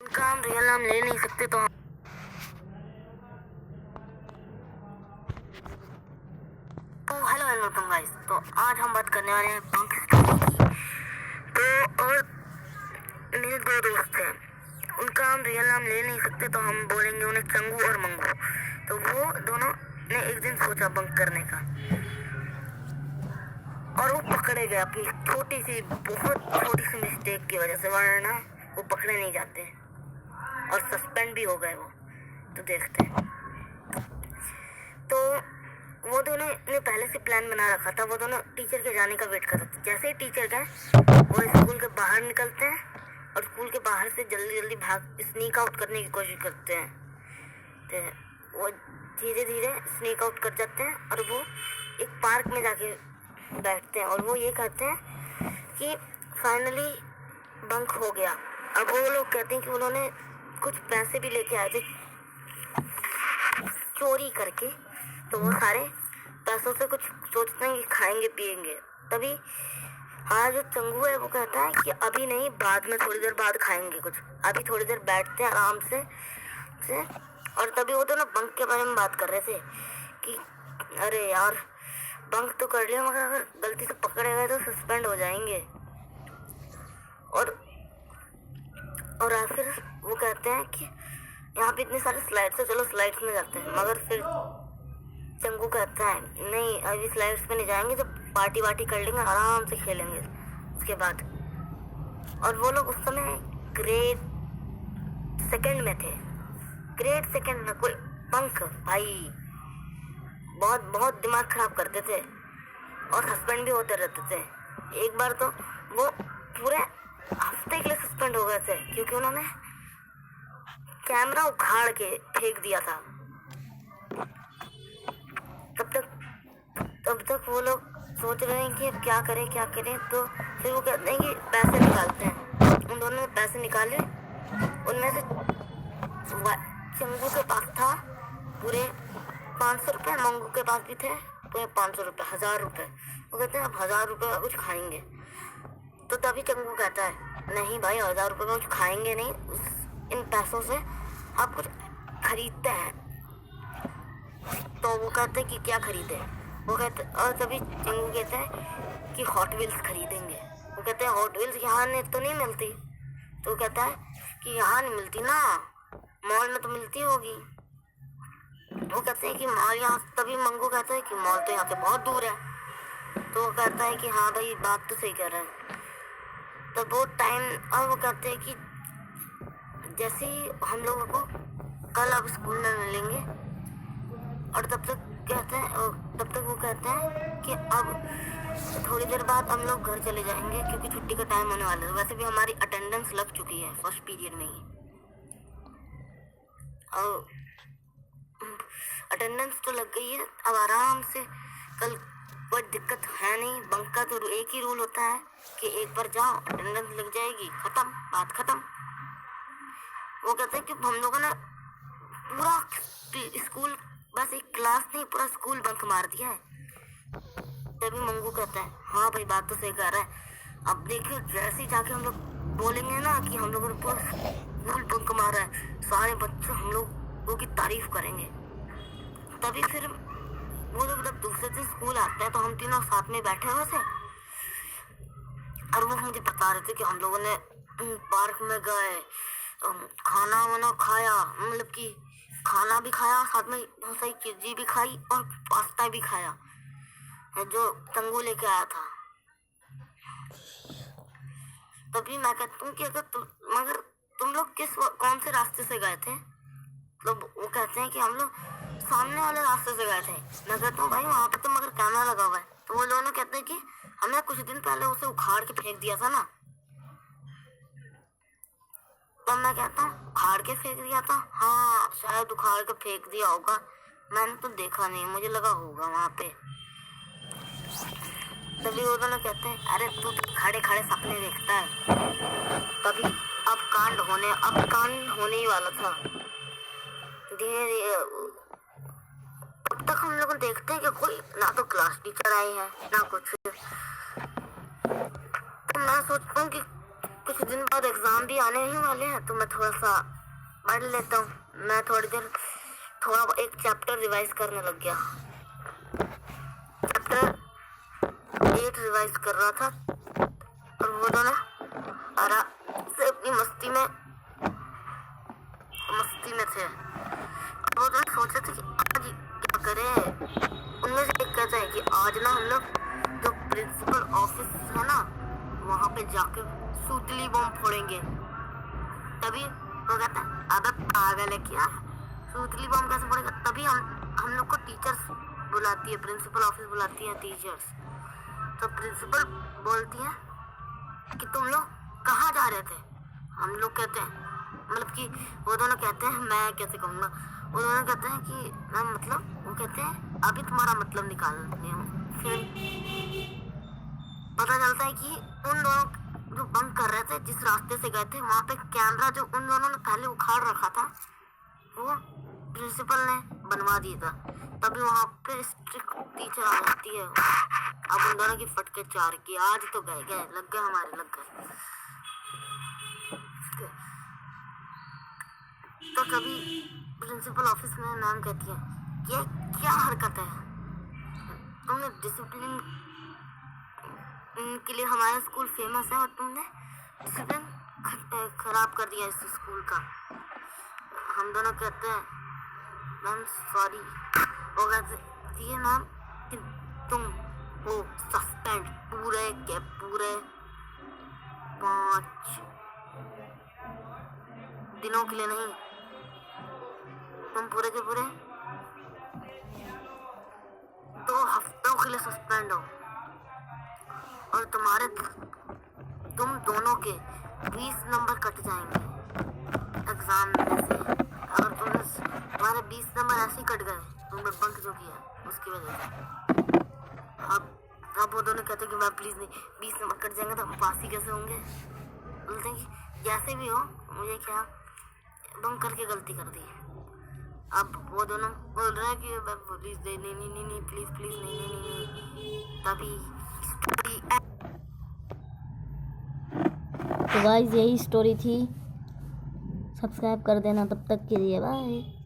उनका हम रियल नाम ले नहीं सकते तो हेलो एंड वेलकम गाइस। तो आज हम बात करने वाले हैं बंक स्टोरी की। तो और मेरे दो दोस्त हैं, उनका हम रियल नाम ले नहीं सकते तो हम बोलेंगे उन्हें चंगू और मंगू। तो वो दोनों ने एक दिन सोचा बंक करने का और वो पकड़े गए अपनी बहुत छोटी सी मिस्टेक की वजह से, वरना वो पकड़े नहीं जाते और सस्पेंड भी हो गए वो। तो देखते हैं। तो वो दोनों ने पहले से प्लान बना रखा था। वो दोनों टीचर के जाने का वेट कर रहे थे। जैसे ही टीचर गए वो स्कूल के बाहर निकलते हैं और स्कूल के बाहर से जल्दी जल्दी भाग स्नीक आउट करने की कोशिश करते हैं। तो वो धीरे धीरे स्नीक आउट कर जाते हैं और वो एक पार्क में जाके बैठते हैं और वो ये कहते हैं कि फाइनली बंक हो गया। अब वो लोग कहते हैं कि उन्होंने कुछ पैसे भी लेके आए थे चोरी करके। तो वो सारे पैसों से कुछ सोचते हैं कि खाएंगे पिएंगे। तभी आज जो चंगू है वो कहता है कि अभी नहीं, बाद में थोड़ी देर बाद खाएंगे कुछ, अभी थोड़ी देर बैठते हैं आराम से। और तभी वो दोनों बंक के बारे में बात कर रहे थे कि अरे यार बंक तो कर लिया मगर अगर गलती से पकड़े गए तो सस्पेंड हो जाएंगे। और फिर वो कहते हैं कि यहाँ पे इतने सारे स्लाइड्स है, चलो स्लाइड्स में जाते हैं। मगर फिर चंगू कहता है नहीं, अभी स्लाइड्स पे नहीं जाएंगे, तो पार्टी वार्टी कर लेंगे, आराम से खेलेंगे उसके बाद। और वो लोग उस समय ग्रेड सेकंड में थे। ग्रेड सेकंड में कोई बंक भाई बहुत दिमाग खराब करते थे और सस्पेंड भी होते रहते थे। एक बार तो वो पूरे हफ्ते के लिए सस्पेंड हो गए थे क्योंकि उन्होंने कैमरा उखाड़ के फेंक दिया था। तब तक वो लोग सोच रहे हैं कि अब क्या करें। तो फिर वो कहते हैं कि पैसे निकालते हैं। उन दोनों ने पैसे निकाले। उनमें से चंगू के पास था पूरे 500 रुपये, मंगू के पास भी थे पूरे 500 रुपये, 1000 रुपये। वो कहते हैं अब 1000 रुपये का कुछ खाएंगे। तो तभी चंगू कहता है नहीं भाई, 1000 रुपये का कुछ खाएंगे नहीं, इन पैसों से आप कुछ खरीदते हैं। तो वो कहते हैं कि क्या खरीदे। वो कहते और तभी चंगू कहता है कि हॉट व्हील्स खरीदेंगे। वो कहते हैं हॉट व्हील्स यहाँ तो नहीं मिलती। तो वो कहता है कि यहाँ नहीं मिलती ना, मॉल में तो मिलती होगी। वो कहते हैं कि मॉल यहाँ, तभी मंगू कहता है कि मॉल तो यहाँ से बहुत दूर है। तो वो कहता है कि हाँ भाई बात तो सही कह रहा है। तो बहुत टाइम और वो कहते हैं कि जैसे ही हम लोगों को कल अब स्कूल में मिलेंगे। और तब तक वो कहते हैं कि अब थोड़ी देर बाद हम लोग घर चले जाएंगे क्योंकि छुट्टी का टाइम होने वाला है। वैसे भी हमारी अटेंडेंस लग चुकी है फर्स्ट पीरियड में ही, और अटेंडेंस तो लग गई है। अब आराम से कल कोई दिक्कत है नहीं। बंक का तो एक ही रूल होता है कि एक बार जाओ, अटेंडेंस लग जाएगी, खत्म, बात खत्म। वो कहते हैं कि हम लोगों ने पूरा स्कूल, बस एक क्लास नहीं, पूरा स्कूल बंक मार दिया है। तभी मंगू कहता है हाँ भाई बात तो सही कह रहा है। अब देखिए जैसे ही जाके हम लोग बोलेंगे ना कि हम लोगों ने पूरा स्कूल बंक मारा है, सारे बच्चे हम लोगों की तारीफ करेंगे। तभी फिर वो लोग जब दूसरे दिन स्कूल आते हैं तो हम तीनों साथ में बैठे हुए थे और वो मुझे बता रहे थे कि हम लोगों ने पार्क में गए, खाना वाना खाया, मतलब कि खाना भी खाया, साथ में बहुत सारी चीज़ें भी खाई और पास्ता भी खाया जो चंगू लेके आया था। तभी मैं कहता हूँ कि मगर तुम लोग कौन से रास्ते से गए थे। तो वो कहते हैं कि हम लोग सामने वाले रास्ते से गए थे। मैं कहता हूँ भाई वहाँ पे तो मगर कैमरा लगा हुआ है। तो वो दोनों कहते हैं कि हमने कुछ दिन पहले उसे उखाड़ के फेंक दिया था ना। तो मैं कहता हूँ उखाड़ के फेंक दिया था, हाँ शायद उखाड़ के फेंक दिया होगा, मैंने तो देखा नहीं, मुझे लगा होगा वहाँ पे। तभी वो दोनों कहते हैं अरे तू तो खड़े खड़े सपने देखता है। तभी अब कांड होने ही वाला था। धीरे धीरे अब तक हम लोग देखते हैं कि कोई ना तो क्लास टीचर आई है ना कुछ। तो मैं सोचता हूँ कि कुछ दिन बाद एग्जाम भी आने ही वाले हैं, तो मैं थोड़ा सा पढ़ लेता हूँ। मैं थोड़ी देर थोड़ा एक चैप्टर रिवाइज करने लग गया। चैप्टर 8 रिवाइज कर रहा था और वो दोनों से अपनी मस्ती में थे। वो दोनों सोच रहे थे कि आज क्या करें। उनमें से एक कहता है कि आज ना हम लोग जो प्रिंसिपल ऑफिस है ना, वहाँ पे जाके सूतली बम फोड़ेंगे। तभी वो कहता है अबे पागल है क्या, सूतली बम कैसे फोड़ेगा। तभी हम लोग को टीचर्स बुलाती है, प्रिंसिपल ऑफिस बुलाती है टीचर्स। तो प्रिंसिपल बोलती है कि तुम लोग कहाँ जा रहे थे। हम लोग कहते हैं, मतलब कि वो दोनों कहते हैं, मैं कैसे कहूँगा, वो दोनों कहते हैं कि ना मतलब वो कहते हैं अभी तुम्हारा मतलब निकालने हूँ। फिर पता चलता है कि उन दोनों जो बंक कर रहे थे, जिस रास्ते से गए थे, वहाँ पे कैमरा जो उन दोनों ने पहले उखाड़ रखा था वो प्रिंसिपल ने बनवा दिया था। तभी वहाँ पे स्ट्रिक्ट टीचर आ जाती है। अब उन दोनों की फटके 4 की आज तो गए लग गए हमारे लग गए। तो कभी प्रिंसिपल ऑफिस में मैम कहती है ये क्या हरकत है, तुमने डिसिप्लिन के लिए हमारा स्कूल फेमस है और तुमने डिसिप्लिन खराब कर दिया इस स्कूल का। हम दोनों कहते हैं मैम सॉरी। वो कहती है मैम कि तुम हो सस्पेंड पूरे के पूरे 5 दिनों के लिए नहीं, तुम पूरे के पूरे 2 हफ्तों के लिए सस्पेंड हो। और तुम दोनों के 20 नंबर कट जाएंगे एग्जाम में से। अगर तुम्हारे 20 नंबर ऐसे ही कट गए, तुमने बंक जो किया उसकी वजह से। अब वो दोनों कहते हैं कि मैं प्लीज नहीं, 20 नंबर कट जाएंगे तो हम पास ही कैसे होंगे। बोलते हैं कि जैसे भी हो, मुझे क्या बंक करके गलती कर दी। अब वो दोनों बोल रहे हैं कि प्लीज नहीं प्लीज नहीं। तभी तो गाइस यही स्टोरी थी, सब्सक्राइब कर देना। तब तक के लिए बाय।